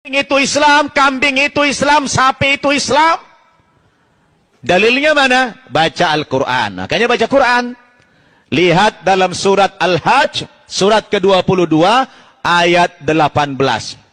Itu Islam, kambing itu Islam, sapi itu Islam. Dalilnya mana? Baca Al-Quran. Makanya baca Quran. Lihat dalam surat Al-Hajj, surat ke-22, ayat 18.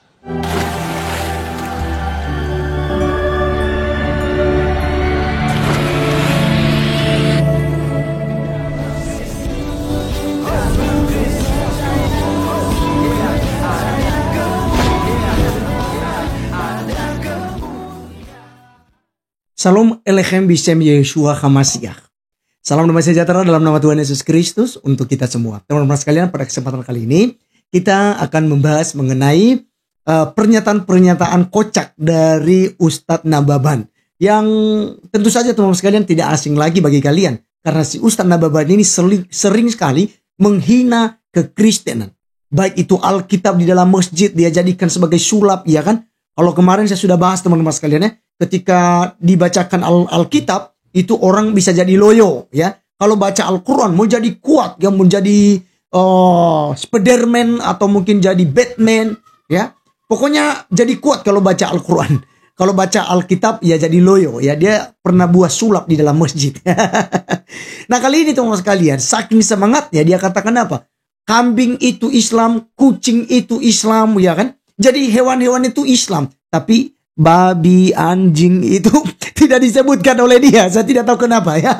Salam Elechem Bishem Yeshua HaMashiach. Salam damai sejahtera dalam nama Tuhan Yesus Kristus untuk kita semua. Teman-teman sekalian, pada kesempatan kali ini kita akan membahas mengenai pernyataan-pernyataan kocak dari Ustadz Nababan yang tentu saja teman-teman sekalian tidak asing lagi bagi kalian, karena si Ustadz Nababan ini sering sekali menghina kekristenan. Baik itu Alkitab di dalam masjid dia jadikan sebagai sulap, ya kan? Kalau kemarin saya sudah bahas teman-teman sekalian ya, ketika dibacakan Alkitab itu orang bisa jadi loyo ya. Kalau baca Al-Quran mau jadi kuat ya, mau jadi Spiderman atau mungkin jadi Batman ya. Pokoknya jadi kuat kalau baca Al-Quran. Kalau baca Alkitab ya jadi loyo ya, dia pernah buat sulap di dalam masjid. Nah kali ini teman-teman sekalian, saking semangatnya dia katakan apa? Kambing itu Islam, kucing itu Islam ya kan. Jadi hewan-hewan itu Islam, tapi babi, anjing itu tidak disebutkan oleh dia. Saya tidak tahu kenapa ya.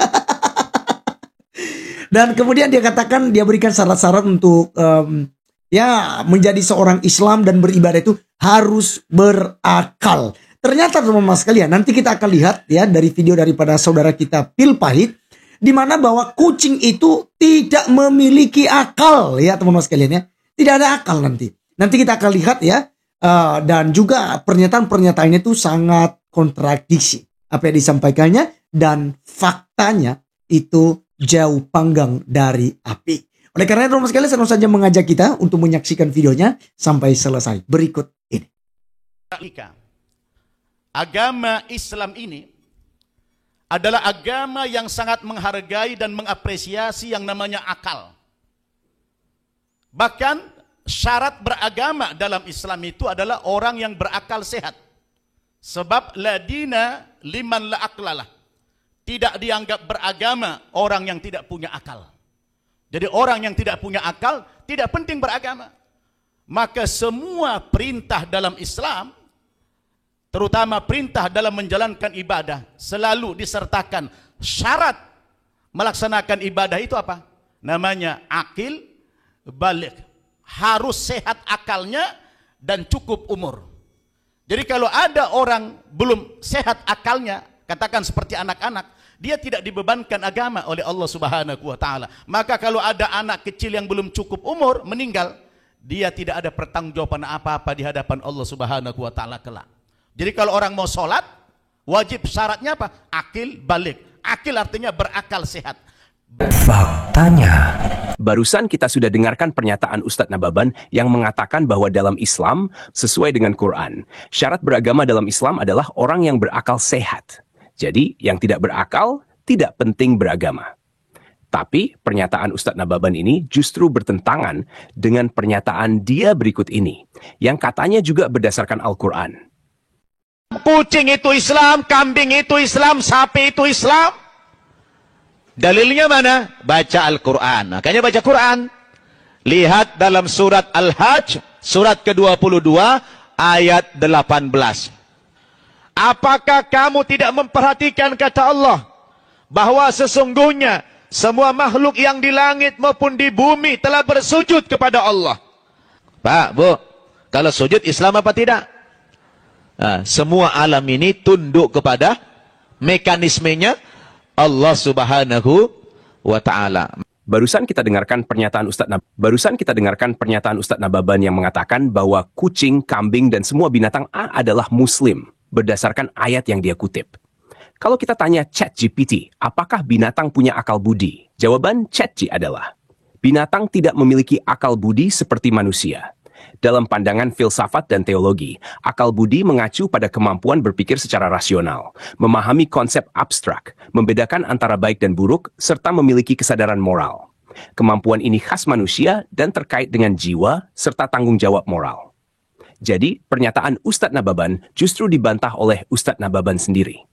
Dan kemudian dia katakan, dia berikan syarat-syarat untuk ya menjadi seorang Islam dan beribadah itu harus berakal. Ternyata teman-teman sekalian, nanti kita akan lihat ya dari video daripada saudara kita Pil Pahit, di mana bahwa kucing itu tidak memiliki akal ya teman-teman sekalian ya. Tidak ada akal nanti. Nanti kita akan lihat ya. Dan juga pernyataan-pernyataannya itu sangat kontradiksi. Apa yang disampaikannya dan faktanya itu jauh panggang dari api. Oleh karena itu teman-teman sekalian, saya saja mengajak kita untuk menyaksikan videonya sampai selesai. Berikut ini. Agama Islam ini adalah agama yang sangat menghargai dan mengapresiasi yang namanya akal. Bahkan syarat beragama dalam Islam itu adalah orang yang berakal sehat. Sebab ladina liman la aklalah. Tidak dianggap beragama orang yang tidak punya akal. Jadi orang yang tidak punya akal tidak penting beragama. Maka semua perintah dalam Islam, terutama perintah dalam menjalankan ibadah, selalu disertakan syarat melaksanakan ibadah itu apa? Namanya akil balik. Harus sehat akalnya dan cukup umur. Jadi kalau ada orang belum sehat akalnya, katakan seperti anak-anak, dia tidak dibebankan agama oleh Allah Subhanahu wa taala. Maka kalau ada anak kecil yang belum cukup umur meninggal, dia tidak ada pertanggungjawaban apa-apa di hadapan Allah Subhanahu wa taala kelak. Jadi kalau orang mau sholat, wajib syaratnya apa? Akil balik. Akil artinya berakal sehat. Faktanya, barusan kita sudah dengarkan pernyataan Ustadz Nababan yang mengatakan bahwa dalam Islam, sesuai dengan Quran, syarat beragama dalam Islam adalah orang yang berakal sehat. Jadi, yang tidak berakal tidak penting beragama. Tapi, pernyataan Ustadz Nababan ini justru bertentangan dengan pernyataan dia berikut ini, yang katanya juga berdasarkan Al-Quran. Kucing itu Islam, kambing itu Islam, sapi itu Islam. Dalilnya mana? Baca Al-Quran. Makanya baca Quran. Lihat dalam surat Al-Hajj, surat ke-22, ayat 18. Apakah kamu tidak memperhatikan kata Allah, bahwa sesungguhnya semua makhluk yang di langit maupun di bumi telah bersujud kepada Allah? Pak, Bu, kalau sujud Islam apa tidak? Nah, semua alam ini tunduk kepada mekanismenya Allah Subhanahu wa taala. Barusan kita dengarkan pernyataan Ustadz Nababan yang mengatakan bahwa kucing, kambing dan semua binatang adalah muslim berdasarkan ayat yang dia kutip. Kalau kita tanya ChatGPT, apakah binatang punya akal budi? Jawaban ChatGPT adalah binatang tidak memiliki akal budi seperti manusia. Dalam pandangan filsafat dan teologi, akal budi mengacu pada kemampuan berpikir secara rasional, memahami konsep abstrak, membedakan antara baik dan buruk, serta memiliki kesadaran moral. Kemampuan ini khas manusia dan terkait dengan jiwa serta tanggung jawab moral. Jadi, pernyataan Ustadz Nababan justru dibantah oleh Ustadz Nababan sendiri.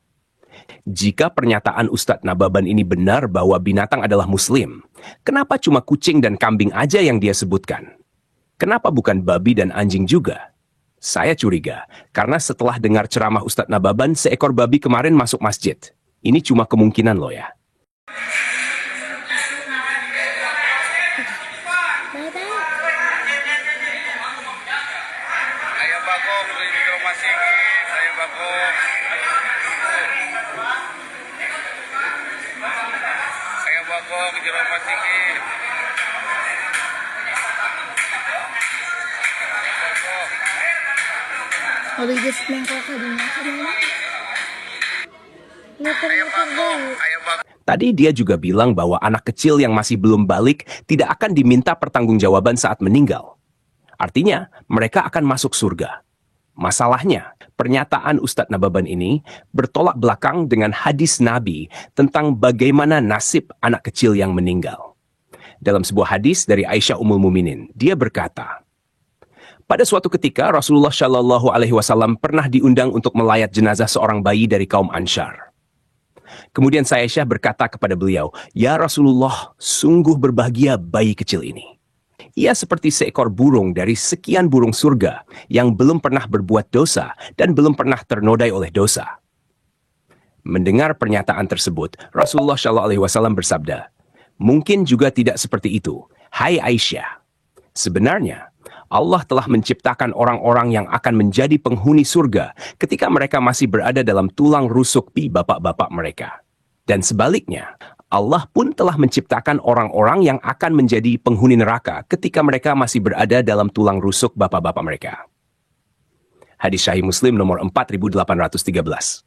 Jika pernyataan Ustadz Nababan ini benar bahwa binatang adalah muslim, kenapa cuma kucing dan kambing aja yang dia sebutkan? Kenapa bukan babi dan anjing juga? Saya curiga, karena setelah dengar ceramah Ustadz Nababan, seekor babi kemarin masuk masjid. Ini cuma kemungkinan loh ya. Ayam bakok di rumah sikit, ayam bakok. Ayam bakok di rumah sikit. Maligas lang ka kanina. Ayam bakok. Tadi dia juga bilang bahwa anak kecil yang masih belum balik tidak akan diminta pertanggungjawaban saat meninggal. Artinya, mereka akan masuk surga. Masalahnya, pernyataan Ustadz Nababan ini bertolak belakang dengan hadis Nabi tentang bagaimana nasib anak kecil yang meninggal. Dalam sebuah hadis dari Aisyah Ummul Muminin, dia berkata, pada suatu ketika Rasulullah Shallallahu Alaihi Wasallam pernah diundang untuk melayat jenazah seorang bayi dari kaum Ansyar. Kemudian Aisyah berkata kepada beliau, "Ya Rasulullah, sungguh berbahagia bayi kecil ini. Ia seperti seekor burung dari sekian burung surga yang belum pernah berbuat dosa dan belum pernah ternodai oleh dosa." Mendengar pernyataan tersebut, Rasulullah Shallallahu Alaihi Wasallam bersabda, "Mungkin juga tidak seperti itu. Hai Aisyah, sebenarnya Allah telah menciptakan orang-orang yang akan menjadi penghuni surga ketika mereka masih berada dalam tulang rusuk pi bapak-bapak mereka. Dan sebaliknya, Allah pun telah menciptakan orang-orang yang akan menjadi penghuni neraka ketika mereka masih berada dalam tulang rusuk bapak-bapak mereka." Hadis Sahih Muslim nomor 4813.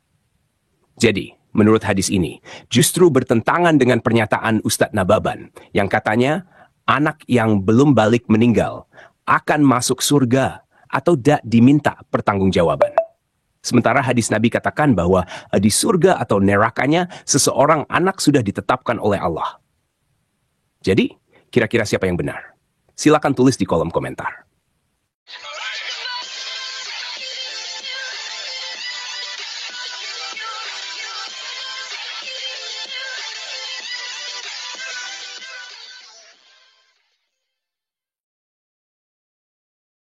Jadi, menurut hadis ini, justru bertentangan dengan pernyataan Ustadz Nababan yang katanya anak yang belum balik meninggal akan masuk surga atau tidak diminta pertanggungjawaban. Sementara hadis Nabi katakan bahwa di surga atau nerakanya seseorang anak sudah ditetapkan oleh Allah. Jadi, kira-kira siapa yang benar? Silakan tulis di kolom komentar.